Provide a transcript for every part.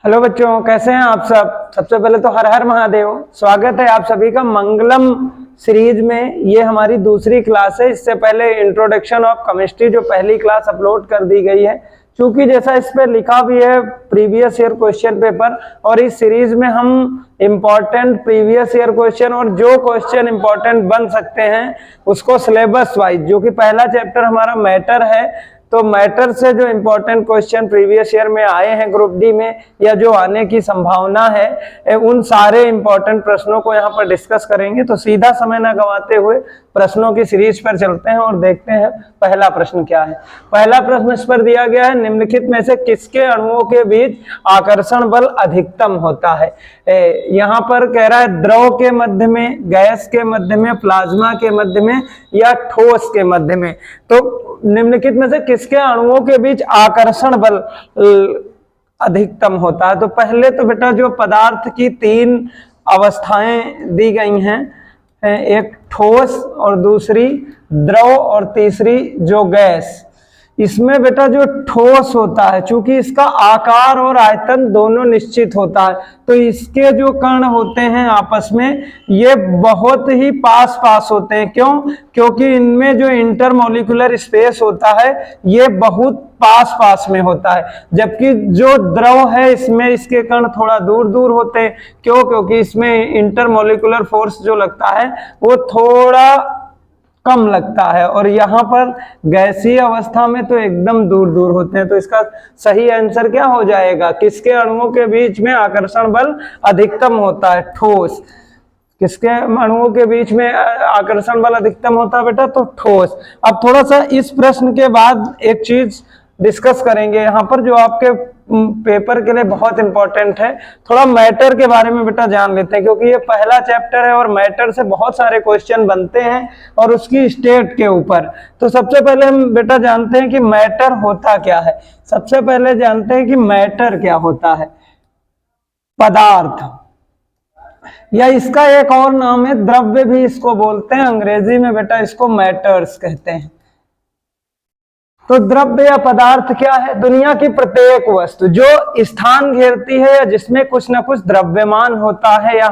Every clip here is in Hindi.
हेलो बच्चों, कैसे हैं आप सब। सबसे पहले तो हर हर महादेव। स्वागत है आप सभी का मंगलम सीरीज में। ये हमारी दूसरी क्लास है। इससे पहले इंट्रोडक्शन ऑफ केमिस्ट्री जो पहली क्लास अपलोड कर दी गई है, क्योंकि जैसा इस पे लिखा भी है प्रीवियस ईयर क्वेश्चन पेपर, और इस सीरीज में हम इम्पॉर्टेंट प्रीवियस ईयर क्वेश्चन और जो क्वेश्चन इम्पॉर्टेंट बन सकते हैं उसको सिलेबस वाइज, जो कि पहला चैप्टर हमारा मैटर है, तो मैटर से जो इम्पोर्टेंट क्वेश्चन प्रीवियस ईयर में आए हैं ग्रुप डी में या जो आने की संभावना है, उन सारे इम्पोर्टेंट प्रश्नों को यहाँ पर डिस्कस करेंगे। तो सीधा समय ना गंवाते हुए प्रश्नों की सीरीज पर चलते हैं और देखते हैं पहला प्रश्न क्या है। पहला प्रश्न इस पर दिया गया है, निम्नलिखित में से किसके अणुओं के बीच आकर्षण बल अधिकतम होता है। यहाँ पर कह रहा है द्रव के मध्य में, गैस के मध्य में, प्लाज्मा के मध्य में या ठोस के मध्य में। तो निम्नलिखित में से किसके अणुओं के बीच आकर्षण बल अधिकतम होता है। तो पहले तो बेटा जो पदार्थ की तीन अवस्थाएं दी गई हैं, एक ठोस और दूसरी द्रव और तीसरी जो गैस, इसमें बेटा जो ठोस होता है, चूंकि इसका आकार और आयतन दोनों निश्चित होता है, तो इसके जो कण होते हैं आपस में ये बहुत ही पास पास होते हैं। क्यों? क्योंकि इनमें जो इंटरमोलिकुलर स्पेस होता है ये बहुत पास पास में होता है, जबकि जो द्रव है इसमें इसके कण थोड़ा दूर दूर होते हैं। क्यों? क्योंकि इसमें इंटरमोलिकुलर फोर्स जो लगता है वो थोड़ा कम लगता है, और यहाँ पर गैसीय अवस्था में तो एकदम दूर दूर होते हैं। तो इसका सही आंसर क्या हो जाएगा? किसके अणुओं के बीच में आकर्षण बल अधिकतम होता है? ठोस। किसके अणुओं के बीच में आकर्षण बल अधिकतम होता है बेटा? तो ठोस। अब थोड़ा सा इस प्रश्न के बाद एक चीज डिस्कस करेंगे यहाँ पर जो आपके पेपर के लिए बहुत इंपॉर्टेंट है। थोड़ा मैटर के बारे में बेटा जान लेते हैं, क्योंकि ये पहला चैप्टर है और मैटर से बहुत सारे क्वेश्चन बनते हैं और उसकी स्टेट के ऊपर। तो सबसे पहले हम बेटा जानते हैं कि मैटर होता क्या है। सबसे पहले जानते हैं कि मैटर क्या होता है। पदार्थ, या इसका एक और नाम है द्रव्य भी इसको बोलते हैं, अंग्रेजी में बेटा इसको मैटर्स कहते हैं। तो द्रव्य या पदार्थ क्या है? दुनिया की प्रत्येक वस्तु जो स्थान घेरती है या जिसमें कुछ ना कुछ द्रव्यमान होता है, या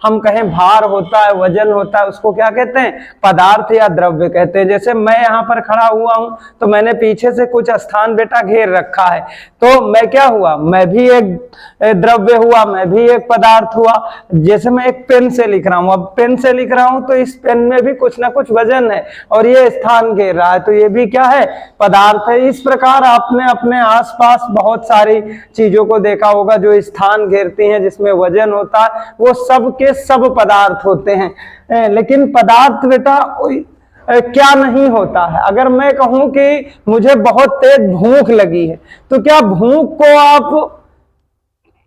हम कहें भार होता है, वजन होता है, उसको क्या कहते हैं? पदार्थ या द्रव्य कहते हैं। जैसे मैं यहाँ पर खड़ा हुआ हूं तो मैंने पीछे से कुछ स्थान बेटा घेर रखा है, तो मैं क्या हुआ? मैं भी एक द्रव्य हुआ, मैं भी एक पदार्थ हुआ। जैसे मैं एक पेन से लिख रहा हूं, अब पेन से लिख रहा हूं तो इस पेन में भी कुछ ना कुछ वजन है और ये स्थान घेर रहा है, तो ये भी क्या है? पदार्थ है। इस प्रकार आपने अपने आसपास बहुत सारी चीजों को देखा होगा जो स्थान घेरती हैं, जिसमें वजन होता है, वो सब के सब पदार्थ होते हैं। लेकिन पदार्थ बेटा क्या नहीं होता है। अगर मैं कहूं कि मुझे बहुत तेज भूख लगी है, तो क्या भूख को आप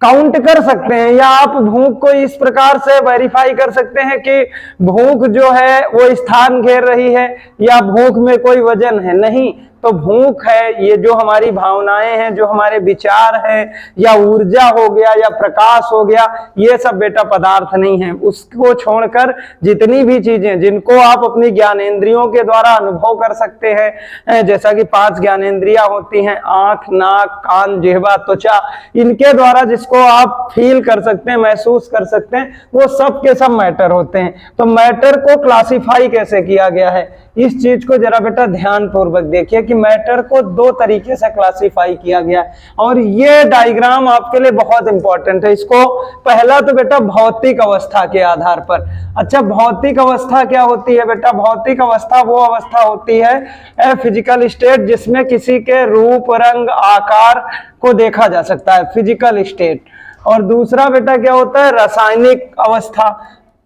काउंट कर सकते हैं, या आप भूख को इस प्रकार से वेरीफाई कर सकते हैं कि भूख जो है वो स्थान घेर रही है या भूख में कोई वजन है? नहीं। तो भूख है, ये जो हमारी भावनाएं हैं, जो हमारे विचार हैं, या ऊर्जा हो गया या प्रकाश हो गया, ये सब बेटा पदार्थ नहीं है। उसको छोड़कर जितनी भी चीजें जिनको आप अपनी ज्ञानेंद्रियों के द्वारा अनुभव कर सकते हैं, जैसा कि 5 ज्ञानेंद्रियां होती हैं, आंख, नाक, कान, जिह्वा, त्वचा, इनके द्वारा जिसको आप फील कर सकते हैं, महसूस कर सकते हैं, वो सब के सब मैटर होते हैं। तो मैटर को क्लासिफाई कैसे किया गया है, इस चीज को जरा बेटा ध्यान पूर्वक देखिए कि मैटर को 2 तरीके से क्लासिफाई किया गया है, और ये डायग्राम आपके लिए बहुत इंपॉर्टेंट है। इसको पहला तो बेटा भौतिक अवस्था के आधार पर। अच्छा, भौतिक अवस्था क्या होती है बेटा? भौतिक अवस्था वो अवस्था होती है फिजिकल स्टेट जिसमें किसी के रूप, रंग, आकार को देखा जा सकता है, फिजिकल स्टेट। और दूसरा बेटा क्या होता है? रासायनिक अवस्था।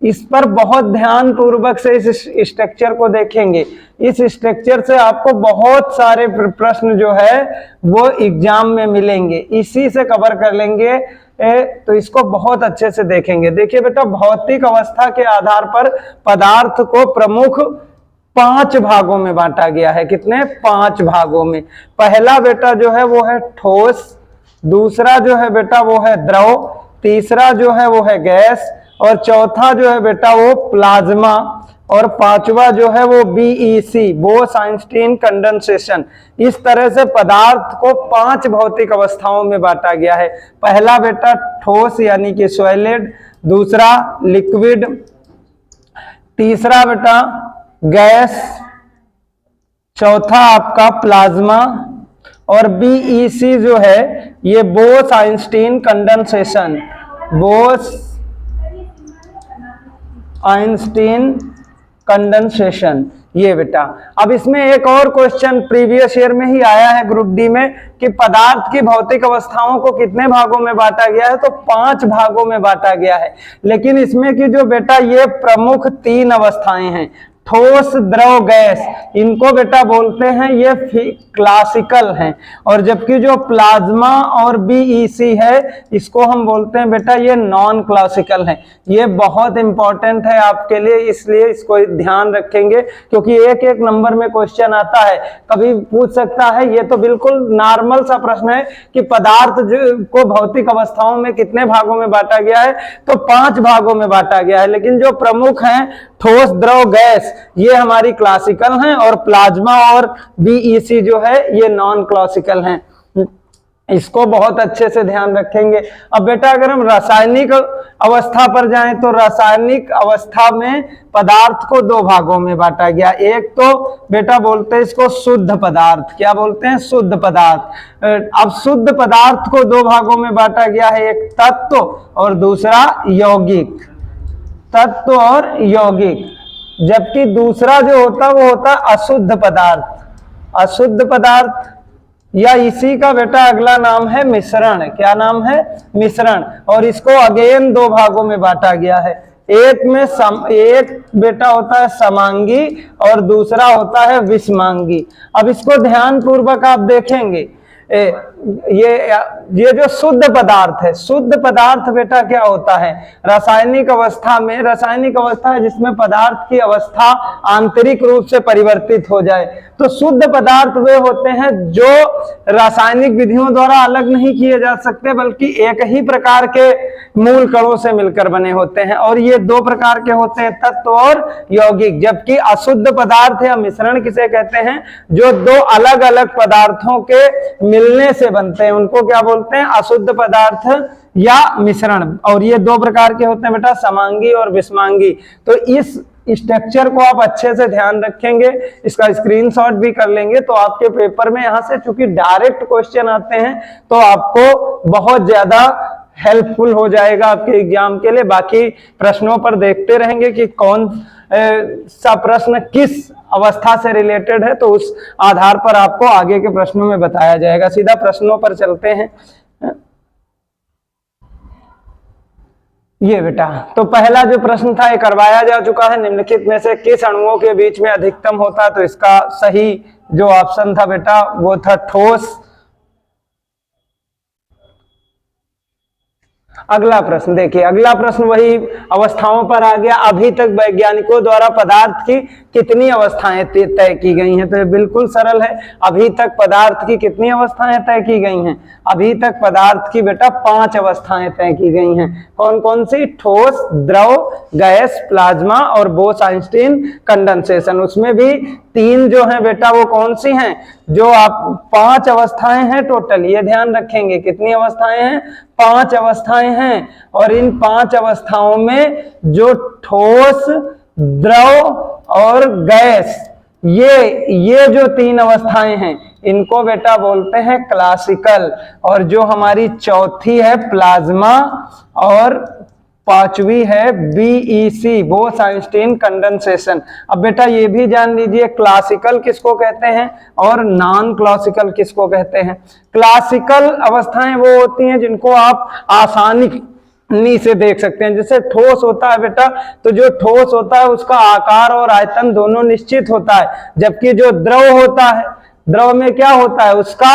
इस पर बहुत ध्यान पूर्वक से इस स्ट्रक्चर को देखेंगे। इस स्ट्रक्चर से आपको बहुत सारे प्रश्न जो है वो एग्जाम में मिलेंगे, इसी से कवर कर लेंगे। तो इसको बहुत अच्छे से देखेंगे। देखिए बेटा, भौतिक अवस्था के आधार पर पदार्थ को प्रमुख 5 भागों में बांटा गया है। कितने? 5 भागों में। पहला बेटा जो है वो है ठोस, दूसरा जो है बेटा वो है द्रव, तीसरा जो है वो है गैस, और चौथा जो है बेटा वो प्लाज्मा, और पांचवा जो है वो बीईसी, बोस-आइंस्टीन कंडेंसेशन। इस तरह से पदार्थ को 5 भौतिक अवस्थाओं में बांटा गया है। पहला बेटा ठोस यानी कि सॉलिड, दूसरा लिक्विड, तीसरा बेटा गैस, चौथा आपका प्लाज्मा, और बीईसी जो है ये बोस-आइंस्टीन कंडेंसेशन, बोस-आइंस्टीन कंडेंसेशन, ये बेटा। अब इसमें एक और क्वेश्चन प्रीवियस ईयर में ही आया है ग्रुप डी में कि पदार्थ की भौतिक अवस्थाओं को कितने भागों में बांटा गया है, तो 5 भागों में बांटा गया है। लेकिन इसमें की जो बेटा ये प्रमुख 3 अवस्थाएं हैं, ठोस, द्रव, गैस, इनको बेटा बोलते हैं ये क्लासिकल हैं, और जबकि जो प्लाज्मा और बीईसी है इसको हम बोलते हैं बेटा ये नॉन क्लासिकल हैं। ये बहुत इंपॉर्टेंट है आपके लिए, इसलिए इसको ध्यान रखेंगे क्योंकि एक एक नंबर में क्वेश्चन आता है। कभी पूछ सकता है, ये तो बिल्कुल नॉर्मल सा प्रश्न है कि पदार्थ को भौतिक अवस्थाओं में कितने भागों में बांटा गया है, तो 5 भागों में बांटा गया है। लेकिन जो प्रमुख हैं ठोस, द्रव, गैस, ये हमारी क्लासिकल हैं, और प्लाज्मा और बीईसी जो है ये नॉन क्लासिकल हैं। इसको बहुत अच्छे से ध्यान रखेंगे। अब बेटा अगर हम रासायनिक अवस्था पर जाएं तो रासायनिक अवस्था में पदार्थ को 2 भागों में बांटा गया। एक तो बेटा बोलते हैं इसको शुद्ध पदार्थ, क्या बोलते हैं, शुद्ध पदार्थ। अब शुद्ध पदार्थ को 2 भागों में बांटा गया है, एक तत्व और दूसरा यौगिक, तत्व और यौगिक। जबकि दूसरा जो होता है वो होता है अशुद्ध पदार्थ, अशुद्ध पदार्थ, या इसी का बेटा अगला नाम है मिश्रण। क्या नाम है, मिश्रण। और इसको अगेन 2 भागों में बांटा गया है। एक में एक बेटा होता है समांगी और दूसरा होता है विषमांगी। अब इसको ध्यान पूर्वक आप देखेंगे, ये जो शुद्ध पदार्थ है, शुद्ध पदार्थ बेटा क्या होता है, रासायनिक अवस्था में, रासायनिक अवस्था है जिसमें पदार्थ की अवस्था आंतरिक रूप से परिवर्तित हो जाए। तो शुद्ध पदार्थ वे होते हैं जो रासायनिक विधियों द्वारा अलग नहीं किए जा सकते, बल्कि एक ही प्रकार के मूल कणों से मिलकर बने होते हैं, और ये 2 प्रकार के होते हैं, तत्व और यौगिक। जबकि अशुद्ध पदार्थ या मिश्रण किसे कहते हैं, जो 2 अलग अलग पदार्थों के मिलने से बनते हैं, उनको क्या बोलते हैं, अशुद्ध पदार्थ या मिश्रण। और ये 2 प्रकार के होते हैं बेटा, समांगी और विषमांगी। तो इस स्ट्रक्चर को आप अच्छे से ध्यान रखेंगे, इसका स्क्रीनशॉट भी कर लेंगे, तो आपके पेपर में यहाँ से चूंकि डायरेक्ट क्वेश्चन आते हैं तो आपको बहुत ज्यादा हेल्पफुल हो जाएगा आपके एग्जाम के लिए। बाकी प्रश्नों पर देखते रहेंगे कि कौन सा प्रश्न किस अवस्था से रिलेटेड है, तो उस आधार पर आपको आगे के प्रश्नों में बताया जाएगा। सीधा प्रश्नों पर चलते हैं। ये बेटा तो पहला जो प्रश्न था ये करवाया जा चुका है, निम्नलिखित में से किस अणुओं के बीच में अधिकतम होता है, तो इसका सही जो ऑप्शन था बेटा वो था ठोस। अगला प्रश्न देखिए, अगला प्रश्न वही अवस्थाओं पर आ गया। अभी तक वैज्ञानिकों द्वारा पदार्थ की कितनी अवस्थाएं तय की गई हैं, तो ये बिल्कुल सरल है। अभी तक पदार्थ की कितनी अवस्थाएं तय की गई हैं, अभी तक पदार्थ की बेटा 5 अवस्थाएं तय की गई हैं। कौन कौन सी, ठोस, द्रव, गैस, प्लाज्मा और बोस-आइंस्टीन कंडेंसेशन। उसमें भी 3 जो है बेटा वो कौन सी हैं, जो आप 5 अवस्थाएं हैं टोटल, ये ध्यान रखेंगे। कितनी अवस्थाएं हैं, 5 अवस्थाएं हैं। और इन 5 अवस्थाओं में जो ठोस, द्रव और गैस, ये जो 3 अवस्थाएं हैं इनको बेटा बोलते हैं क्लासिकल। और जो हमारी चौथी है प्लाज्मा और 5वीं है बीईसी, बोस-आइंस्टीन कंडेंसेशन। अब बेटा ये भी जान लीजिए क्लासिकल किसको कहते हैं और नॉन क्लासिकल किसको कहते हैं। क्लासिकल अवस्थाएं वो होती हैं जिनको आप आसानी से देख सकते हैं। जैसे ठोस होता है बेटा, तो जो ठोस होता है उसका आकार और आयतन दोनों निश्चित होता है, जबकि जो द्रव होता है, द्रव में क्या होता है, उसका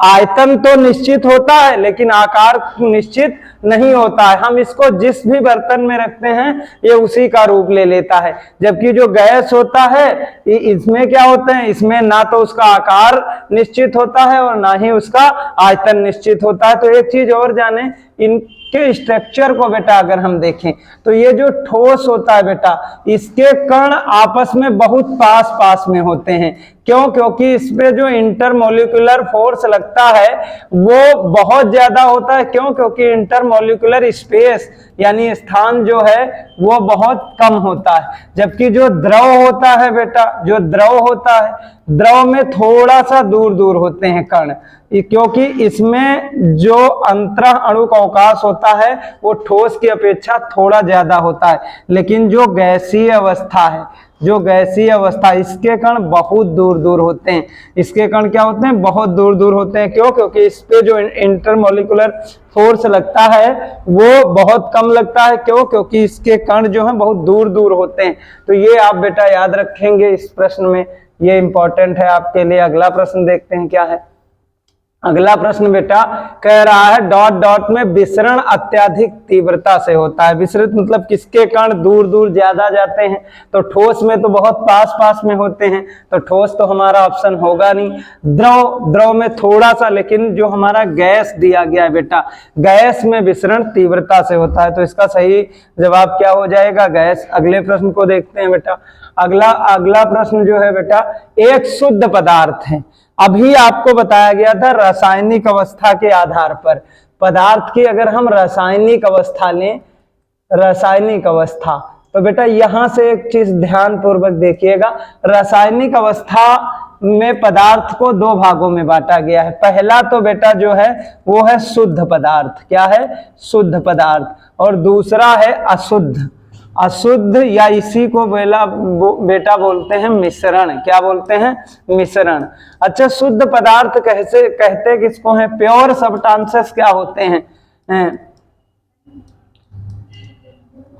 आयतन तो निश्चित होता है लेकिन आकार निश्चित नहीं होता है। हम इसको जिस भी बर्तन में रखते हैं ये उसी का रूप ले लेता है। जबकि जो गैस होता है इसमें क्या होते हैं, इसमें ना तो उसका आकार निश्चित होता है और ना ही उसका आयतन निश्चित होता है। तो एक चीज और जाने, इनके स्ट्रक्चर को बेटा अगर हम देखें तो ये जो ठोस होता है बेटा, इसके कण आपस में बहुत पास पास में होते हैं। क्यों? क्योंकि इसमें जो इंटरमोलिकुलर फोर्स लगता है वो बहुत ज्यादा होता है। क्यों? क्योंकि इंटरमोलिकुलर स्पेस यानी स्थान जो है वो बहुत कम होता है। जबकि जो द्रव होता है बेटा, जो द्रव होता है, द्रव में थोड़ा सा दूर दूर होते हैं कण, क्योंकि इसमें जो अंतरः अणुक अवकाश होता है वो ठोस की अपेक्षा थोड़ा ज्यादा होता है। लेकिन जो गैसीय अवस्था है, जो गैसीय अवस्था, इसके कण बहुत दूर दूर होते हैं। इसके कण क्या होते हैं? बहुत दूर दूर होते हैं। क्यों? क्योंकि इस पे जो इंटरमोलिकुलर फोर्स लगता है वो बहुत कम लगता है। क्यों? क्योंकि इसके कण जो है बहुत दूर दूर होते हैं। तो ये आप बेटा याद रखेंगे इस प्रश्न में, ये इंपॉर्टेंट है आपके लिए। अगला प्रश्न देखते हैं क्या है। अगला प्रश्न बेटा कह रहा है डॉट डॉट में विसरण अत्यधिक तीव्रता से होता है। विसरित मतलब किसके कण दूर दूर ज्यादा जाते हैं, तो ठोस में तो बहुत पास पास में होते हैं, तो ठोस तो हमारा ऑप्शन होगा नहीं। द्रव, द्रव में थोड़ा सा, लेकिन जो हमारा गैस दिया गया है बेटा, गैस में विसरण तीव्रता से होता है, तो इसका सही जवाब क्या हो जाएगा? गैस। अगले प्रश्न को देखते हैं बेटा। अगला प्रश्न जो है बेटा, एक शुद्ध पदार्थ है। अभी आपको बताया गया था रासायनिक अवस्था के आधार पर, पदार्थ की अगर हम रासायनिक अवस्था लें, रासायनिक अवस्था, तो बेटा यहां से एक चीज ध्यान पूर्वक देखिएगा। रासायनिक अवस्था में पदार्थ को दो भागों में बांटा गया है। पहला तो बेटा जो है वो है शुद्ध पदार्थ। क्या है? शुद्ध पदार्थ। और दूसरा है अशुद्ध। अशुद्ध या इसी को बेटा बोलते हैं मिश्रण। क्या बोलते हैं? मिश्रण। अच्छा, शुद्ध पदार्थ कैसे कहते किसको हैं? प्योर सब्सटेंसेस क्या होते हैं?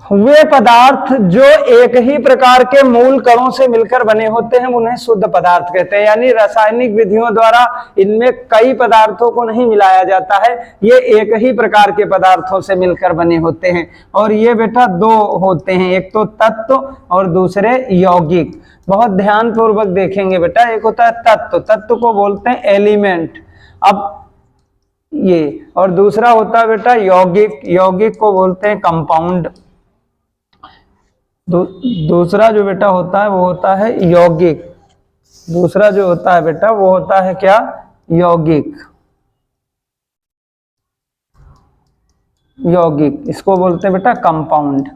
वे पदार्थ जो एक ही प्रकार के मूल कणों से मिलकर बने होते हैं उन्हें शुद्ध पदार्थ कहते हैं। यानी रासायनिक विधियों द्वारा इनमें कई पदार्थों को नहीं मिलाया जाता है, ये एक ही प्रकार के पदार्थों से मिलकर बने होते हैं। और ये बेटा दो होते हैं, एक तो तत्व और दूसरे यौगिक। बहुत ध्यान पूर्वक देखेंगे बेटा। एक होता है तत्व, तत्व को बोलते हैं एलिमेंट, अब ये, और दूसरा होता है बेटा यौगिक, यौगिक को बोलते हैं कंपाउंड। दूसरा जो बेटा होता है वो होता है यौगिक। दूसरा जो होता है बेटा वो होता है क्या? यौगिक। यौगिक, इसको बोलते हैं बेटा कंपाउंड।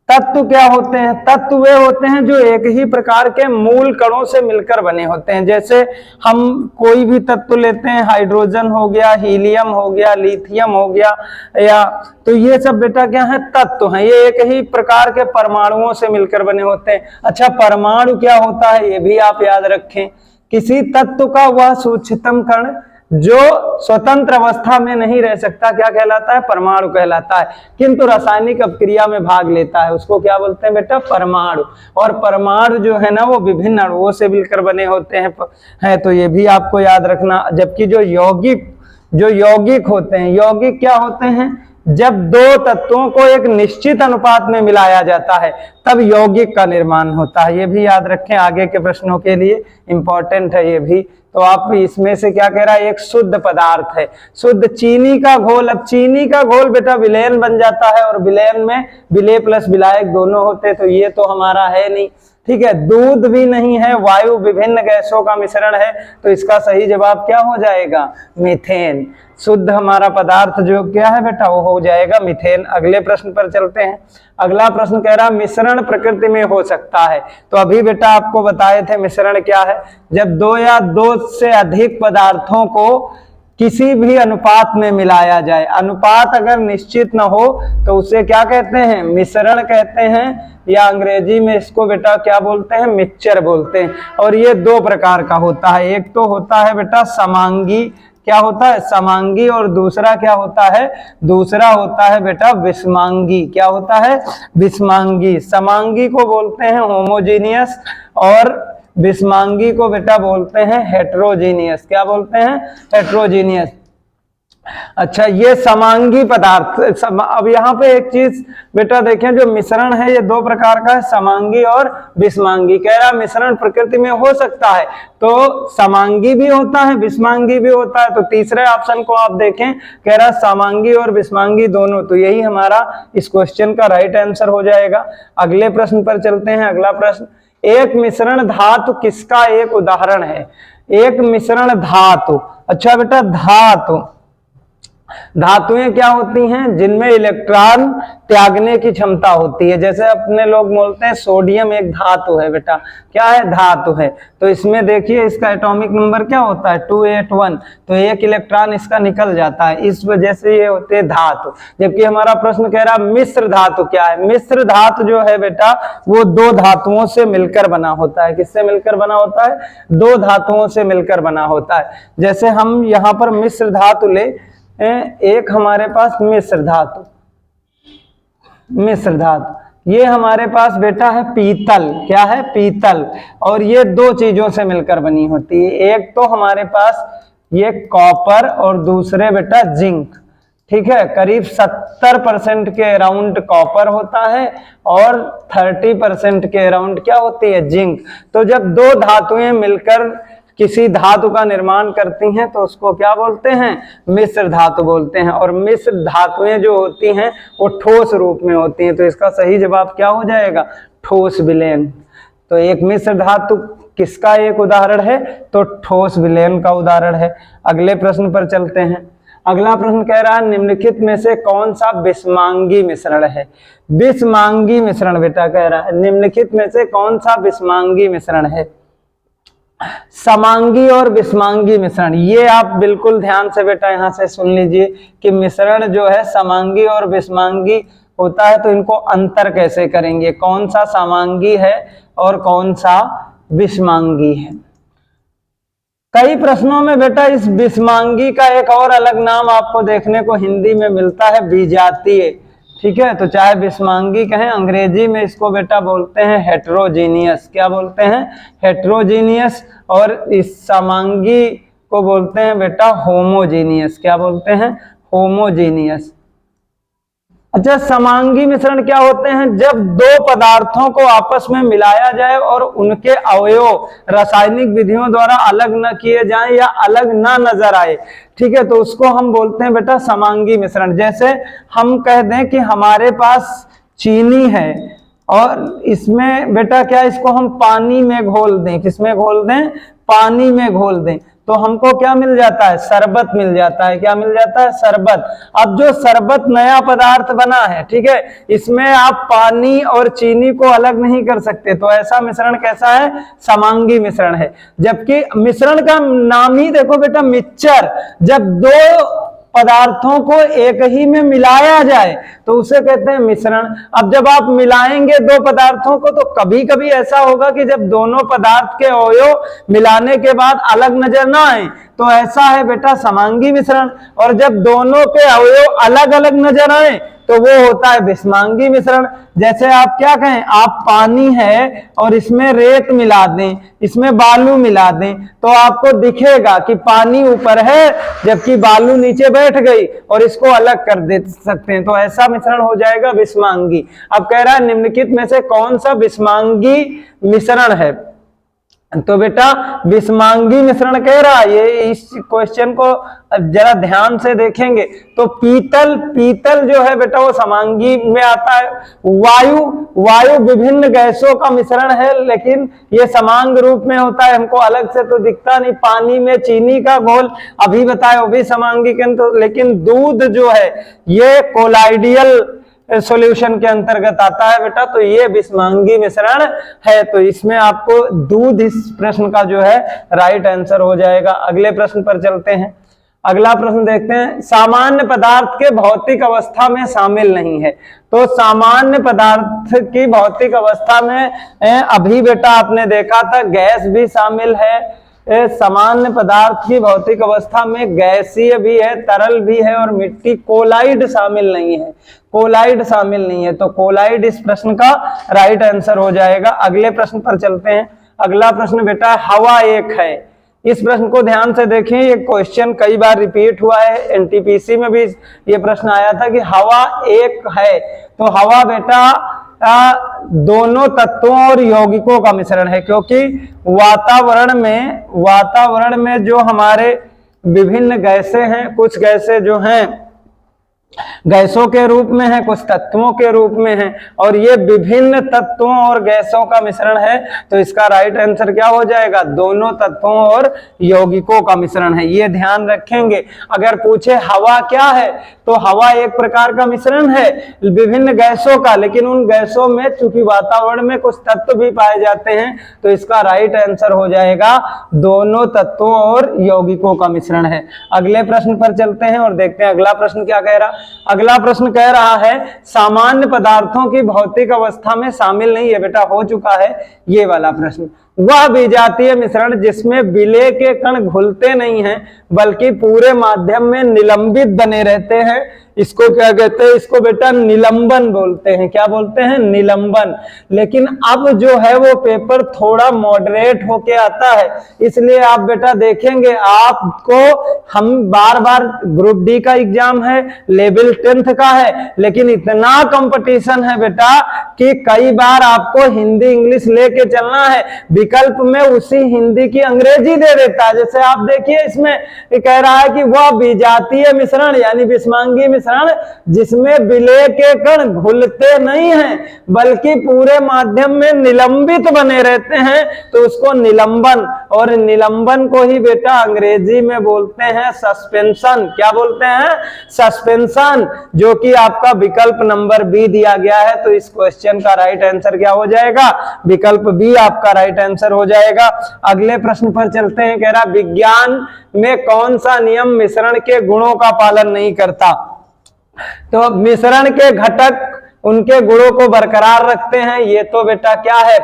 तत्व क्या होते हैं? तत्व वे होते हैं जो एक ही प्रकार के मूल कणों से मिलकर बने होते हैं। जैसे हम कोई भी तत्व लेते हैं, हाइड्रोजन हो गया, हीलियम हो गया, लिथियम हो गया, या तो ये सब बेटा क्या है? तत्व हैं। ये एक ही प्रकार के परमाणुओं से मिलकर बने होते हैं। अच्छा, परमाणु क्या होता है ये भी आप याद रखें। किसी तत्व का वह सूक्ष्मतम कण जो स्वतंत्र अवस्था में नहीं रह सकता क्या कहलाता है? परमाणु कहलाता है। किंतु रासायनिक अपक्रिया में भाग लेता है, उसको क्या बोलते हैं बेटा? परमाणु। और परमाणु जो है ना वो विभिन्न अणुओं से मिलकर बने होते हैं, तो ये भी आपको याद रखना। जबकि जो यौगिक होते हैं, यौगिक क्या होते हैं? जब दो तत्वों को एक निश्चित अनुपात में मिलाया जाता है तब यौगिक का निर्माण होता है। ये भी याद रखें, आगे के प्रश्नों के लिए इंपॉर्टेंट है ये भी। तो आप इसमें से क्या कह रहा है? एक शुद्ध पदार्थ है। शुद्ध चीनी का घोल, अब चीनी का घोल बेटा विलयन बन जाता है, और विलयन में विलेय प्लस विलायक दोनों होते हैं, तो ये तो हमारा है नहीं। ठीक है, दूध भी नहीं है, वायु विभिन्न गैसों का मिश्रण है, तो इसका सही जवाब क्या हो जाएगा? मीथेन। शुद्ध हमारा पदार्थ जो क्या है बेटा वो हो जाएगा मीथेन। अगले प्रश्न पर चलते हैं। अगला प्रश्न कह रहा है मिश्रण प्रकृति में हो सकता है। तो अभी बेटा आपको बताए थे मिश्रण क्या है। जब दो या दो से अधिक पदार्थों को किसी भी अनुपात में मिलाया जाए, अनुपात अगर निश्चित न हो तो उसे क्या कहते हैं? मिश्रण कहते हैं, या अंग्रेजी में इसको बेटा क्या बोलते हैं? मिक्सचर बोलते हैं। और ये दो प्रकार का होता है, एक तो होता है बेटा समांगी, क्या होता है? समांगी, और दूसरा क्या होता है? दूसरा होता है बेटा विषमांगी। क्या होता है? विषमांगी। समांगी को बोलते हैं होमोजीनियस और विषमांगी को बेटा बोलते हैं हेट्रोजीनियस। क्या बोलते हैं? हेट्रोजीनियस। अच्छा, ये समांगी पदार्थ। अब यहाँ पे एक चीज बेटा देखें, जो मिश्रण है ये दो प्रकार का है, समांगी और विषमांगी। कह रहा मिश्रण प्रकृति में हो सकता है, तो समांगी भी होता है विषमांगी भी होता है। तो तीसरे ऑप्शन को आप देखें, कह रहा समांगी और विषमांगी दोनों, तो यही हमारा इस क्वेश्चन का राइट आंसर हो जाएगा। अगले प्रश्न पर चलते हैं। अगला प्रश्न, एक मिश्रण धातु किसका एक उदाहरण है? एक मिश्रण धातु। अच्छा बेटा, धातुएं क्या होती हैं? जिनमें इलेक्ट्रॉन त्यागने की क्षमता होती है। जैसे अपने लोग बोलते हैं सोडियम एक धातु है बेटा, क्या है? धातु है। तो इसमें देखिए इसका एटॉमिक नंबर क्या होता है? 281। तो एक इलेक्ट्रॉन इसका निकल जाता है, इस वजह से ये होते हैं धातु। जबकि हमारा प्रश्न कह रहा मिश्र धातु क्या है? मिश्र धातु जो है बेटा वो दो धातुओं से मिलकर बना होता है। किससे मिलकर बना होता है? दो धातुओं से मिलकर बना होता है। जैसे हम यहाँ पर मिश्र धातु ले, एक हमारे पास मिश्र धातु, ये हमारे पास बेटा है पीतल। क्या है? पीतल। और ये दो चीजों से मिलकर बनी होती है। एक तो हमारे पास ये कॉपर और दूसरे बेटा जिंक। ठीक है, करीब 70% के अराउंड कॉपर होता है और 30% के अराउंड क्या होती है? जिंक। तो जब दो धातुएं मिलकर किसी धातु का निर्माण करती हैं तो उसको क्या बोलते हैं? मिश्र धातु बोलते हैं। और मिश्र धातुएं जो होती हैं वो ठोस रूप में होती हैं। तो इसका सही जवाब क्या हो जाएगा? ठोस विलयन। तो एक मिश्र धातु किसका एक उदाहरण है? तो ठोस विलयन का उदाहरण है। अगले प्रश्न पर चलते हैं। अगला प्रश्न कह रहा है निम्नलिखित में से कौन सा विषमांगी मिश्रण है? विषमांगी मिश्रण बेटा कह रहा है निम्नलिखित में से कौन सा विषमांगी मिश्रण है? समांगी और विषमांगी मिश्रण, ये आप बिल्कुल ध्यान से बेटा यहाँ से सुन लीजिए कि मिश्रण जो है समांगी और विषमांगी होता है, तो इनको अंतर कैसे करेंगे? कौन सा समांगी है और कौन सा विषमांगी है? कई प्रश्नों में बेटा इस विषमांगी का एक और अलग नाम आपको देखने को हिंदी में मिलता है, विजातीय। ठीक है, तो चाहे विषमांगी कहें, अंग्रेजी में इसको बेटा बोलते हैं हेट्रोजीनियस। क्या बोलते हैं? हेट्रोजीनियस। और इस समांगी को बोलते हैं बेटा होमोजीनियस। क्या बोलते हैं? होमोजीनियस। अच्छा, समांगी मिश्रण क्या होते हैं? जब दो पदार्थों को आपस में मिलाया जाए और उनके अवयव रासायनिक विधियों द्वारा अलग न किए जाएं या अलग ना नजर आए। ठीक है, तो उसको हम बोलते हैं बेटा समांगी मिश्रण। जैसे हम कह दें कि हमारे पास चीनी है और इसमें बेटा क्या, इसको हम पानी में घोल दें। किसमें घोल दें? पानी में घोल दें, तो हमको क्या मिल जाता है? शरबत मिल जाता है। क्या मिल जाता है? शरबत। अब जो शरबत नया पदार्थ बना है, ठीक है, इसमें आप पानी और चीनी को अलग नहीं कर सकते, तो ऐसा मिश्रण कैसा है? समांगी मिश्रण है। जबकि मिश्रण का नाम ही देखो बेटा मिक्सचर। जब दो पदार्थों को एक ही में मिलाया जाए तो उसे कहते हैं मिश्रण। अब जब आप मिलाएंगे दो पदार्थों को तो कभी कभी ऐसा होगा कि जब दोनों पदार्थ के अवयव मिलाने के बाद अलग नजर ना आए, तो ऐसा है बेटा समांगी मिश्रण। और जब दोनों के अवयव अलग अलग नजर आए तो वो होता है विषमांगी मिश्रण। जैसे आप क्या कहें, आप पानी है और इसमें रेत मिला दें, इसमें बालू मिला दें, तो आपको दिखेगा कि पानी ऊपर है जबकि बालू नीचे बैठ गई, और इसको अलग कर दे सकते हैं। तो ऐसा मिश्रण हो जाएगा विषमांगी। अब कह रहा है निम्नलिखित में से कौन सा विषमांगी मिश्रण है? तो बेटा विषमांगी मिश्रण कह रहा है, ये इस क्वेश्चन को जरा ध्यान से देखेंगे तो पीतल जो है बेटा वो समांगी में आता है। वायु विभिन्न गैसों का मिश्रण है, लेकिन ये समांग रूप में होता है, हमको अलग से तो दिखता नहीं। पानी में चीनी का घोल अभी बताया वो भी समांगी के, तो लेकिन दूध जो है ये कोलाइडियल सॉल्यूशन के अंतर्गत आता है बेटा, तो ये विषमांगी मिश्रण है। तो इसमें आपको दूध इस प्रश्न का जो है राइट आंसर हो जाएगा। अगले प्रश्न पर चलते हैं। अगला प्रश्न देखते हैं, सामान्य पदार्थ के भौतिक अवस्था में शामिल नहीं है। तो सामान्य पदार्थ की भौतिक अवस्था में अभी बेटा आपने देखा था गैस भी शामिल है। सामान्य पदार्थ की भौतिक अवस्था में गैसीय भी है, तरल भी है और मिट्टी। कोलाइड शामिल नहीं है, कोलाइड शामिल नहीं है, तो कोलाइड इस प्रश्न का राइट आंसर हो जाएगा। अगले प्रश्न पर चलते हैं। अगला प्रश्न बेटा हवा एक है, इस प्रश्न को ध्यान से देखें, ये क्वेश्चन कई बार रिपीट हुआ है, एनटीपीसी में भी ये प्रश्न आया था कि हवा एक है, तो हवा बेटा दोनों तत्वों और यौगिकों का मिश्रण है, क्योंकि वातावरण में जो हमारे विभिन्न गैसें हैं, कुछ गैसें जो हैं गैसों के रूप में है, कुछ तत्वों के रूप में है, और ये विभिन्न तत्वों और गैसों का मिश्रण है, तो इसका राइट आंसर क्या हो जाएगा, दोनों तत्वों और यौगिकों का मिश्रण है। ये ध्यान रखेंगे। अगर पूछे हवा क्या है, तो हवा एक प्रकार का मिश्रण है विभिन्न गैसों का, लेकिन उन गैसों में चूंकि वातावरण में कुछ तत्व भी पाए जाते हैं, तो इसका राइट आंसर हो जाएगा दोनों तत्वों और यौगिकों का मिश्रण है। अगले प्रश्न पर चलते हैं और देखते हैं अगला प्रश्न क्या कह रहा। अगला प्रश्न कह रहा है सामान्य पदार्थों की भौतिक अवस्था में शामिल नहीं है, बेटा हो चुका है ये वाला प्रश्न। वह विजातीय मिश्रण जिसमें विलेय के कण घुलते नहीं हैं बल्कि पूरे माध्यम में निलंबित बने रहते हैं, इसको क्या कहते हैं, इसको बेटा निलंबन बोलते हैं। क्या बोलते हैं, निलंबन। लेकिन अब जो है वो पेपर थोड़ा मॉडरेट होके आता है, इसलिए आप बेटा देखेंगे आपको, हम बार बार ग्रुप डी का एग्जाम है, लेवल 10th का है, लेकिन इतना कंपटीशन है बेटा कि कई बार आपको हिंदी इंग्लिश लेके चलना है, विकल्प में उसी हिंदी की अंग्रेजी दे देता है। जैसे आप देखिए इसमें कह रहा है कि वह विजातीय मिश्रण यानी विषमांगी मिश्रण जिसमें विलेय के कण घुलते नहीं हैं बल्कि पूरे माध्यम में निलंबित बने रहते हैं, तो उसको निलंबन, और निलंबन को ही बेटा अंग्रेजी में बोलते हैं सस्पेंशन। क्या बोलते हैं, सस्पेंशन, जो कि आपका विकल्प नंबर बी दिया गया है। तो इस क्वेश्चन का राइट आंसर क्या हो जाएगा, विकल्प बी आपका राइट आंसर हो जाएगा। अगले प्रश्न पर चलते हैं। कह रहा विज्ञान में कौन सा नियम मिश्रण के गुणों का पालन नहीं करता। तो मिश्रण के घटक उनके गुणों को बरकरार रखते हैं, ये तो बेटा क्या है,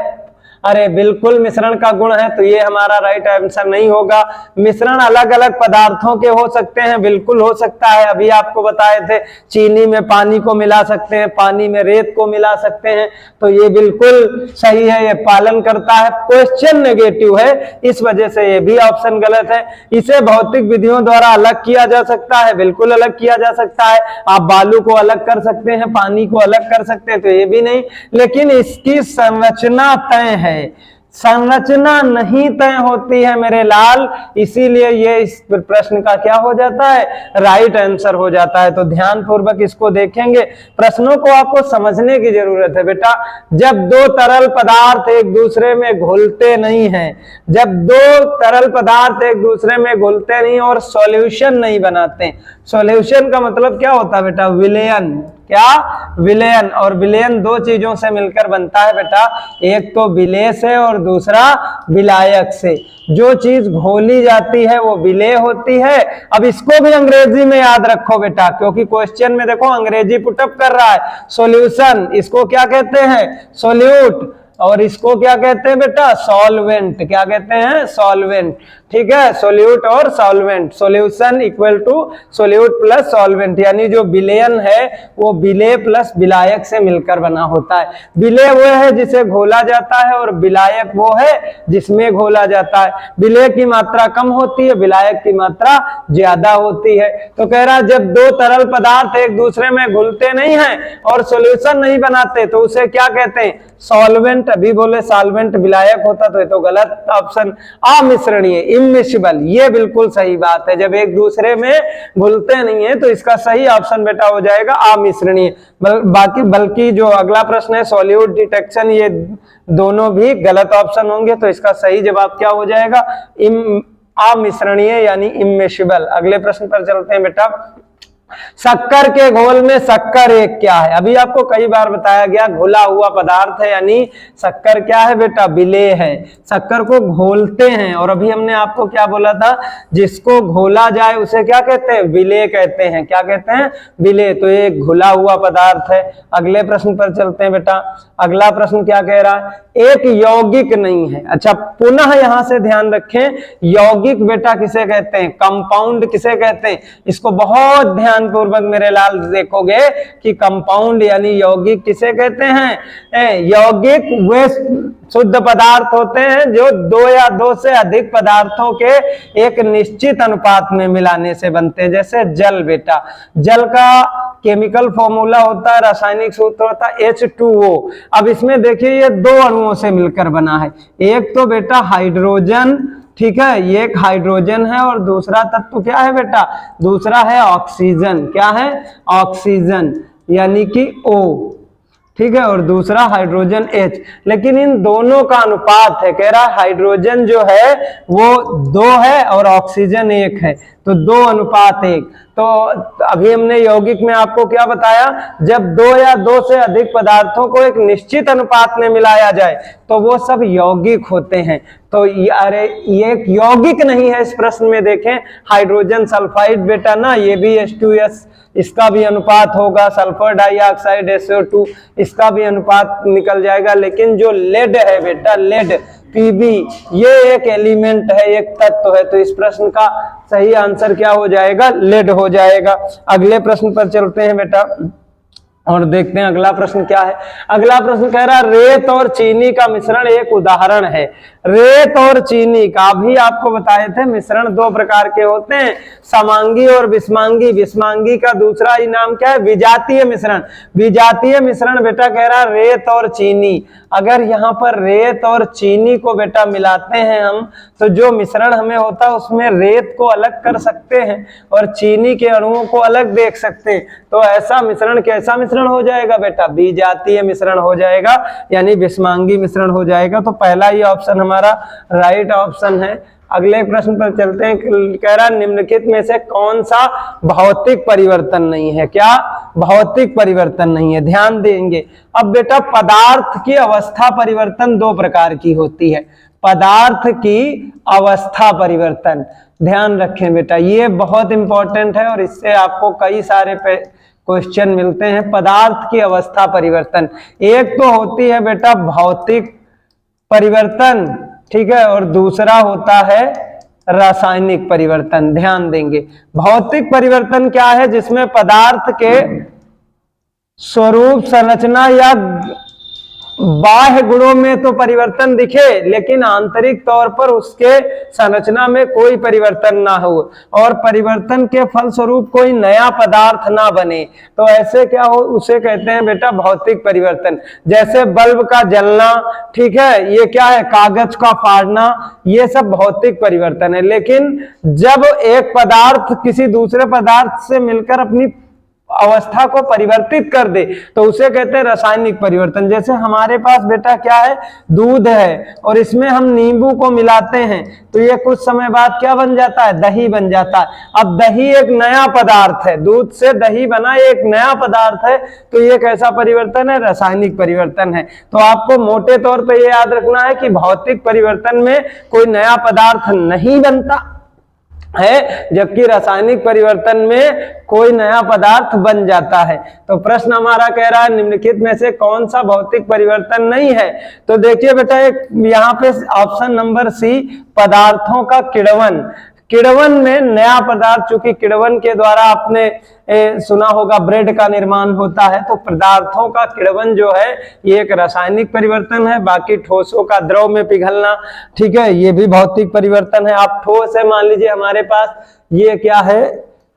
अरे बिल्कुल मिश्रण का गुण है, तो ये हमारा राइट आंसर नहीं होगा। मिश्रण अलग अलग पदार्थों के हो सकते हैं, बिल्कुल हो सकता है, अभी आपको बताए थे चीनी में पानी को मिला सकते हैं, पानी में रेत को मिला सकते हैं, तो ये बिल्कुल सही है, ये पालन करता है। क्वेश्चन नेगेटिव है, इस वजह से ये भी ऑप्शन गलत है। इसे भौतिक विधियों द्वारा अलग किया जा सकता है, बिल्कुल अलग किया जा सकता है, आप बालू को अलग कर सकते हैं, पानी को अलग कर सकते हैं, तो ये भी नहीं। लेकिन इसकी संरचना तय है, संरचना नहीं तय होती है मेरे लाल, इसीलिए ये इस प्रश्न का क्या हो जाता है, राइट आंसर हो जाता है। तो ध्यान पूर्वक इसको देखेंगे, प्रश्नों को आपको समझने की जरूरत है बेटा। जब दो तरल पदार्थ एक दूसरे में घुलते नहीं हैं, जब दो तरल पदार्थ एक दूसरे में घुलते नहीं और सॉल्यूशन नहीं बनाते, सॉल्यूशन का मतलब क्या होता है बेटा, विलयन। क्या, विलयन। और विलयन दो चीजों से मिलकर बनता है बेटा, एक तो विलेय से और दूसरा विलायक से। जो चीज घोली जाती है वो विलेय होती है। अब इसको भी अंग्रेजी में याद रखो बेटा, क्योंकि क्वेश्चन में देखो अंग्रेजी पुटअप कर रहा है। सॉल्यूशन इसको क्या कहते हैं, सॉल्यूट, और इसको क्या कहते हैं बेटा, सॉल्वेंट। क्या कहते हैं, सॉल्वेंट। ठीक है, सोल्यूट और solvent, solution equal to solute plus solvent, यानी जो विलयन है वो विलेय प्लस विलायक से मिलकर बना होता है। विलेय वो है जिसे घोला जाता है और विलायक वो है जिसमें घोला जाता है। विलेय की मात्रा कम होती है, विलायक की मात्रा ज्यादा होती है। तो कह रहा जब दो तरल पदार्थ एक दूसरे में घुलते नहीं हैं और सॉल्यूशन नहीं बनाते तो उसे क्या कहते हैं, सॉल्वेंट। अभी बोले सॉल्वेंट विलायक होता, तो ये तो गलत ऑप्शन। अमिश्रणीय, इमिसिबल, ये बिल्कुल सही बात है, जब एक दूसरे में घुलते नहीं है तो इसका सही ऑप्शन बेटा हो जाएगा अमिश्रणीय। बल्कि जो अगला प्रश्न है सॉल्यूट डिटेक्शन, ये दोनों भी गलत ऑप्शन होंगे, तो इसका सही जवाब क्या हो जाएगा, अमिश्रणीय यानी इमिसिबल। अगले प्रश्न पर चलते हैं बेटा। शक्कर के घोल में शक्कर एक क्या है, अभी आपको कई बार बताया गया घुला हुआ पदार्थ है, यानी शक्कर क्या है बेटा, विलेय है। शक्कर को घोलते हैं, और अभी हमने आपको क्या बोला था, जिसको घोला जाए उसे क्या कहते हैं, विलेय कहते हैं। क्या कहते हैं, विलेय। तो ये घुला हुआ पदार्थ है। अगले प्रश्न पर चलते हैं बेटा। अगला प्रश्न क्या कह रहा है, एक यौगिक नहीं है। अच्छा, पुनः यहां से ध्यान रखें, यौगिक बेटा किसे कहते हैं, कंपाउंड किसे कहते हैं, इसको बहुत ध्यान ध्यान पूर्वक मेरे लाल देखोगे कि कंपाउंड यानी यौगिक किसे कहते हैं? यौगिक वे शुद्ध पदार्थ होते हैं जो दो या दो से अधिक पदार्थों के एक निश्चित अनुपात में मिलाने से बनते हैं। जैसे जल बेटा, जल का केमिकल फॉर्मूला होता है, रासायनिक सूत्र होता है H2O। अब इसमें देखिए ये दो अणुओं से मिलकर बना है, एक तो बेटा हाइड्रोजन, ठीक है, ये एक हाइड्रोजन है और दूसरा तत्व क्या है बेटा? दूसरा है ऑक्सीजन। क्या है? ऑक्सीजन यानी कि O, ठीक है, और दूसरा हाइड्रोजन H। लेकिन इन दोनों का अनुपात है, कह रहा है हाइड्रोजन जो है वो 2 है और ऑक्सीजन 1 है, तो 2:1। तो अभी हमने यौगिक में आपको क्या बताया? जब 2 या 2 से अधिक पदार्थों को एक निश्चित अनुपात में मिलाया जाए तो वो सब यौगिक होते हैं। तो अरे ये एक यौगिक नहीं है, इस प्रश्न में देखें हाइड्रोजन सल्फाइड बेटा ना, ये भी H2S, इसका भी अनुपात होगा, सल्फर डाइऑक्साइड SO2, इसका भी अनुपात निकल जाएगा। लेकिन जो लेड है बेटा, लेड Pb, ये एक एलिमेंट है, एक तत्व है, तो इस प्रश्न का सही आंसर क्या हो जाएगा? लेड हो जाएगा। अगले प्रश्न पर चलते हैं बेटा और देखते हैं अगला प्रश्न क्या है। अगला प्रश्न कह रहा है रेत और चीनी का मिश्रण एक उदाहरण है। रेत और चीनी का भी आपको बताए थे मिश्रण 2 प्रकार के होते हैं, समांगी और विषमांगी। विषमांगी का दूसरा ही नाम क्या है? विजातीय मिश्रण। विजातीय मिश्रण बेटा कह रहा है रेत और चीनी। अगर यहाँ पर रेत और चीनी को बेटा मिलाते हैं हम, तो जो मिश्रण हमें होता है उसमें रेत को अलग कर सकते हैं और चीनी के अणुओं को अलग देख सकते हैं। तो ऐसा मिश्रण कैसा मिश्रण हो जाएगा बेटा? विजातीय मिश्रण हो जाएगा, यानी विषमांगी मिश्रण हो जाएगा। तो पहला ही ऑप्शन हमारा राइट ऑप्शन है। अगले प्रश्न पर चलते हैं। कह रहा निम्नलिखित में से कौन सा भौतिक परिवर्तन नहीं है? क्या भौतिक परिवर्तन नहीं है? ध्यान देंगे। अब बेटा पदार्थ की अवस्था परिवर्तन 2 प्रकार की होती है। पदार्थ की अवस्था परिवर्तन, ध्यान रखें बेटा, ये बहुत इंपॉर्टेंट है और इससे आपको कई सारे क्वेश्चन मिलते हैं। पदार्थ की अवस्था परिवर्तन, एक तो होती है बेटा भौतिक परिवर्तन, ठीक है, और दूसरा होता है रासायनिक परिवर्तन। ध्यान देंगे, भौतिक परिवर्तन क्या है? जिसमें पदार्थ के स्वरूप, संरचना या बाह्य गुणों में तो परिवर्तन दिखे, लेकिन आंतरिक तौर पर उसके संरचना में कोई परिवर्तन ना हो और परिवर्तन के फलस्वरूप कोई नया पदार्थ ना बने, तो ऐसे क्या हो? उसे कहते हैं बेटा भौतिक परिवर्तन। जैसे बल्ब का जलना, ठीक है, ये क्या है? कागज का फाड़ना, ये सब भौतिक परिवर्तन है। लेकिन जब एक पदार्थ किसी दूसरे पदार्थ से मिलकर अपनी अवस्था को परिवर्तित कर दे तो उसे कहते हैं रासायनिक परिवर्तन। जैसे हमारे पास बेटा क्या है? दूध है और इसमें हम नींबू को मिलाते हैं तो ये कुछ समय बाद क्या बन जाता है? दही बन जाता है। अब दही एक नया पदार्थ है, दूध से दही बना, ये एक नया पदार्थ है, तो ये कैसा परिवर्तन है? रासायनिक परिवर्तन है। तो आपको मोटे तौर पर ये याद रखना है कि भौतिक परिवर्तन में कोई नया पदार्थ नहीं बनता है, जबकि रासायनिक परिवर्तन में कोई नया पदार्थ बन जाता है। तो प्रश्न हमारा कह रहा है निम्नलिखित में से कौन सा भौतिक परिवर्तन नहीं है? तो देखिए बेटा, एक यहाँ पे ऑप्शन नंबर सी, पदार्थों का किण्वन। किण्वन में नया पदार्थ, चूंकि किण्वन के द्वारा आपने सुना होगा ब्रेड का निर्माण होता है, तो पदार्थों का किण्वन जो है ये एक रासायनिक परिवर्तन है। बाकी ठोसों का द्रव में पिघलना, ठीक है, ये भी भौतिक परिवर्तन है। आप ठोस है, मान लीजिए हमारे पास ये क्या है?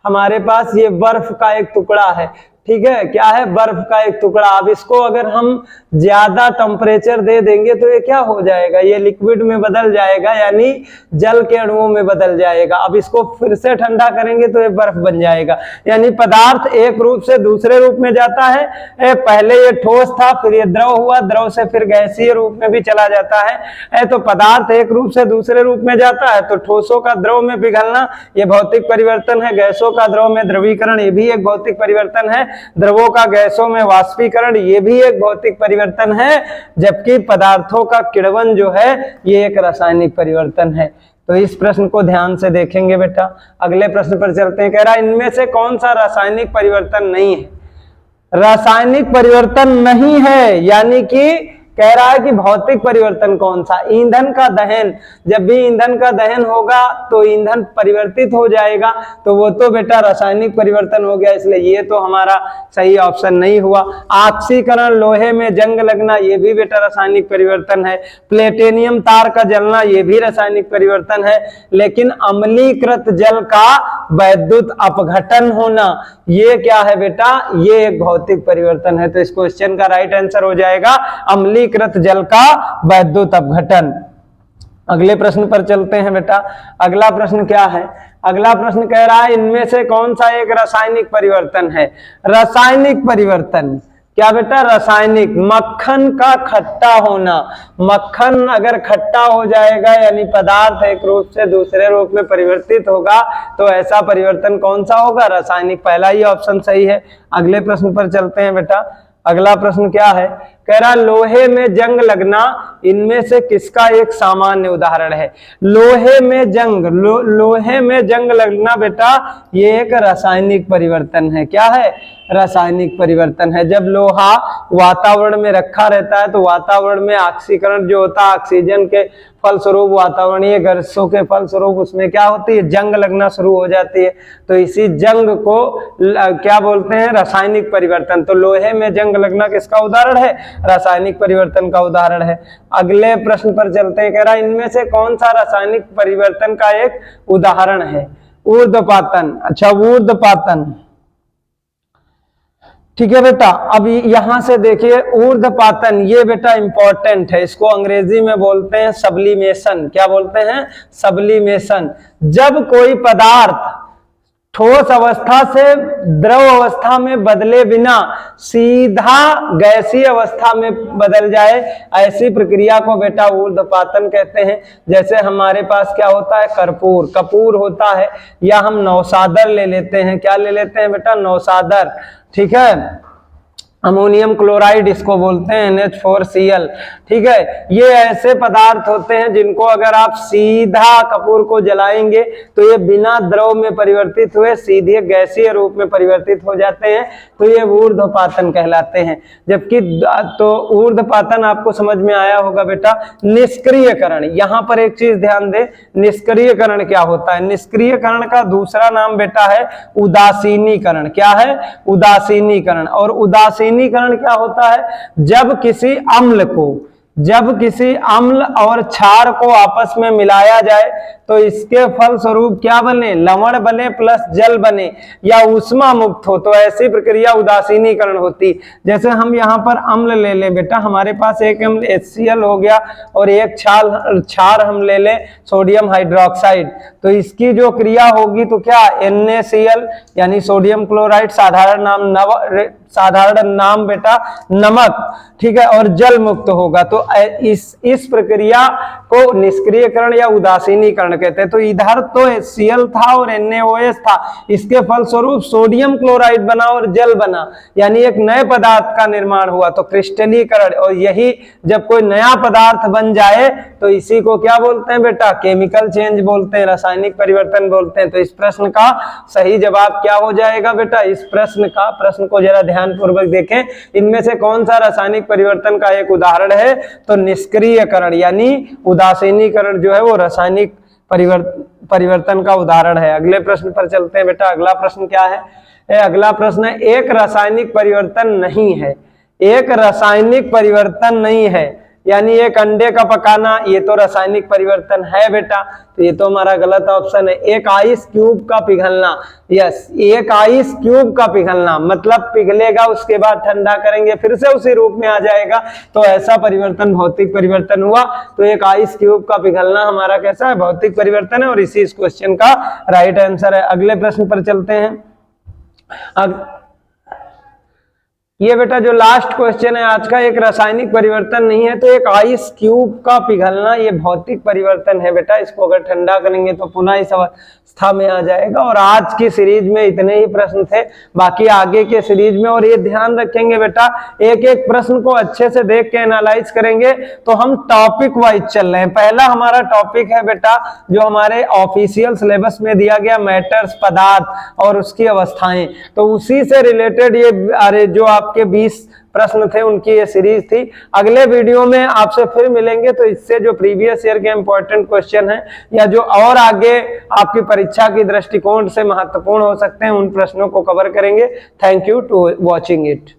हमारे पास ये बर्फ का एक टुकड़ा है, ठीक है, क्या है? बर्फ का एक टुकड़ा। अब इसको अगर हम ज्यादा टेम्परेचर दे देंगे तो ये क्या हो जाएगा? ये लिक्विड में बदल जाएगा, यानी जल के अणुओं में बदल जाएगा। अब इसको फिर से ठंडा करेंगे तो ये बर्फ बन जाएगा। यानी पदार्थ एक रूप से दूसरे रूप में जाता है। पहले ये ठोस था, फिर ये द्रव हुआ, द्रव से फिर गैसीय रूप में भी चला जाता है। तो पदार्थ एक रूप से दूसरे रूप में जाता है। तो ठोसों का द्रव में पिघलना ये भौतिक परिवर्तन है, गैसों का द्रव में द्रवीकरण ये भी एक भौतिक परिवर्तन है, द्रवों का गैसों में वाष्पीकरण ये भी एक भौतिक परिवर्तन है, जबकि पदार्थों का किण्वन जो है ये एक रासायनिक परिवर्तन है। तो इस प्रश्न को ध्यान से देखेंगे बेटा। अगले प्रश्न पर चलते हैं। कह रहा है इनमें से कौन सा रासायनिक परिवर्तन नहीं है? रासायनिक परिवर्तन नहीं है यानी कि कह रहा है कि भौतिक परिवर्तन कौन सा, ईंधन का दहन। जब भी ईंधन का दहन होगा तो ईंधन परिवर्तित हो जाएगा, तो वो तो बेटा रासायनिक परिवर्तन हो गया, इसलिए ये तो हमारा सही ऑप्शन नहीं हुआ। ऑक्सीकरण, लोहे में जंग लगना, ये भी बेटा रासायनिक परिवर्तन है। प्लेटिनियम तार का जलना, ये भी रासायनिक परिवर्तन है। लेकिन अम्लीकृत जल का वैद्युत अपघटन होना, ये क्या है बेटा, ये एक भौतिक परिवर्तन है। तो इस क्वेश्चन का राइट आंसर हो जाएगा अम्लीकृत जल का वैद्युत अपघटन। अगले प्रश्न पर चलते हैं बेटा। अगला प्रश्न क्या है, अगला प्रश्न कह रहा है इनमें से कौन सा एक रासायनिक परिवर्तन है। रासायनिक परिवर्तन क्या बेटा, रासायनिक, मक्खन का खट्टा होना। मक्खन अगर खट्टा हो जाएगा यानी पदार्थ एक रूप से दूसरे रूप में परिवर्तित होगा, तो ऐसा परिवर्तन कौन सा होगा, रासायनिक। पहला ही ऑप्शन सही है। अगले प्रश्न पर चलते हैं बेटा। अगला प्रश्न क्या है, कह रहा लोहे में जंग लगना, इनमें से किसका एक सामान्य उदाहरण है। लोहे में जंग, लोहे में जंग लगना बेटा, ये एक रासायनिक परिवर्तन है। क्या है, रासायनिक परिवर्तन है। जब लोहा वातावरण में रखा रहता है तो वातावरण में ऑक्सीकरण जो होता है, ऑक्सीजन के फलस्वरूप, वातावरणीय गैसों के फलस्वरूप उसमें क्या होती है, जंग लगना शुरू हो जाती है। तो इसी जंग को क्या बोलते हैं, रासायनिक परिवर्तन। तो लोहे में जंग लगना किसका उदाहरण है, रासायनिक परिवर्तन का उदाहरण है। अगले प्रश्न पर चलते हैं। कह रहा इनमें से कौन सा रासायनिक परिवर्तन का एक उदाहरण है, ऊर्ध्वपातन। अच्छा, ऊर्ध्वपातन, ठीक है बेटा। अब यहां से देखिए ऊर्ध्वपातन, ये बेटा इंपॉर्टेंट है, इसको अंग्रेजी में बोलते हैं सब्लिमेशन। क्या बोलते हैं, सब्लिमेशन। जब कोई पदार्थ ठोस अवस्था से द्रव अवस्था में बदले बिना सीधा गैसीय अवस्था में बदल जाए, ऐसी प्रक्रिया को बेटा ऊर्ध्वपातन कहते हैं। जैसे हमारे पास क्या होता है, कर्पूर, कपूर होता है, या हम नौसादर ले लेते हैं। क्या ले लेते हैं बेटा, नौसादर, ठीक है। अमोनियम क्लोराइड इसको बोलते हैं, NH4Cl, ठीक है। ये ऐसे पदार्थ होते हैं जिनको अगर आप सीधा कपूर को जलाएंगे तो ये बिना द्रव में परिवर्तित हुए सीधे गैसीय रूप में परिवर्तित हो जाते हैं, तो ये ऊर्ध्वपातन कहलाते हैं। जबकि तो ऊर्ध्वपातन आपको समझ में आया होगा बेटा। निष्क्रियकरण, यहां पर एक चीज ध्यान दे, निष्क्रियकरण क्या होता है। निष्क्रियकरण का दूसरा नाम बेटा है उदासीनीकरण। क्या है, उदासीनीकरण। और उदासीनीकरण क्या होता है, जब किसी अम्ल और क्षार को आपस में मिलाया जाए तो इसके फलस्वरूप क्या बने, लवण बने प्लस जल बने, या ऊष्मा मुक्त हो, तो ऐसी प्रक्रिया उदासीनीकरण होती। जैसे हम यहाँ पर अम्ल ले लें बेटा, हमारे पास एक अम्ल HCl हो गया और एक क्षार हम ले लें सोडियम हाइड्रोक्साइड, तो इसकी जो क्रिया होगी तो क्या, NaCl यानी सोडियम क्लोराइड, साधारण नाम बेटा नमक, ठीक है, और जल मुक्त होगा। तो इस प्रक्रिया को निष्क्रियकरण या उदासीनीकरण कहते हैं। तो इधर तो HCl था और NaOH था, इसके फलस्वरूप सोडियम क्लोराइड बना और जल बना, यानी एक नए पदार्थ का निर्माण हुआ, तो क्रिस्टलीकरण। और यही जब कोई नया पदार्थ बन जाए तो इसी को क्या बोलते हैं बेटा, केमिकल चेंज बोलते हैं, रासायनिक परिवर्तन बोलते हैं। तो इस प्रश्न का सही जवाब क्या हो जाएगा बेटा, इस प्रश्न को जरा ध्यान पूर्वक देखें। इनमें से कौन सा रासायनिक परिवर्तन का एक उदाहरण है, तो निष्क्रियकरण यानी उदासीनीकरण जो है वो रासायनिक परिवर्तन का उदाहरण है। अगले प्रश्न पर चलते हैं बेटा। अगला प्रश्न क्या है, अगला प्रश्न है एक रासायनिक परिवर्तन नहीं है। एक रासायनिक परिवर्तन नहीं है यानी एक अंडे का पकाना, ये तो रासायनिक परिवर्तन है बेटा, तो ये तो हमारा गलत ऑप्शन है। एक आइस क्यूब का पिघलना, यस, एक आइस क्यूब का पिघलना मतलब पिघलेगा, उसके बाद ठंडा करेंगे फिर से उसी रूप में आ जाएगा, तो ऐसा परिवर्तन भौतिक परिवर्तन हुआ। तो एक आइस क्यूब का पिघलना हमारा कैसा है, भौतिक परिवर्तन है, और इसी इस क्वेश्चन का राइट आंसर है। अगले प्रश्न पर चलते हैं। ये बेटा जो लास्ट क्वेश्चन है आज का, एक रासायनिक परिवर्तन नहीं है तो एक आइस क्यूब का पिघलना, ये भौतिक परिवर्तन है बेटा। इसको अगर ठंडा करेंगे तो पुनः इस अवस्था में आ जाएगा। और आज की सीरीज में इतने ही प्रश्न थे, बाकी आगे के सीरीज में, और ये ध्यान रखेंगे बेटा, एक एक प्रश्न को अच्छे से देख के एनालाइज करेंगे तो हम टॉपिक वाइज चल रहे हैं। पहला हमारा टॉपिक है बेटा जो हमारे ऑफिशियल सिलेबस में दिया गया, मैटर्स, पदार्थ और उसकी अवस्थाएं, तो उसी से रिलेटेड ये जो आप आपके 20 प्रश्न थे उनकी ये सीरीज थी। अगले वीडियो में आपसे फिर मिलेंगे, तो इससे जो प्रीवियस ईयर के इंपॉर्टेंट क्वेश्चन हैं या जो और आगे आपकी परीक्षा की दृष्टिकोण से महत्वपूर्ण हो सकते हैं, उन प्रश्नों को कवर करेंगे। Thank you to watching it.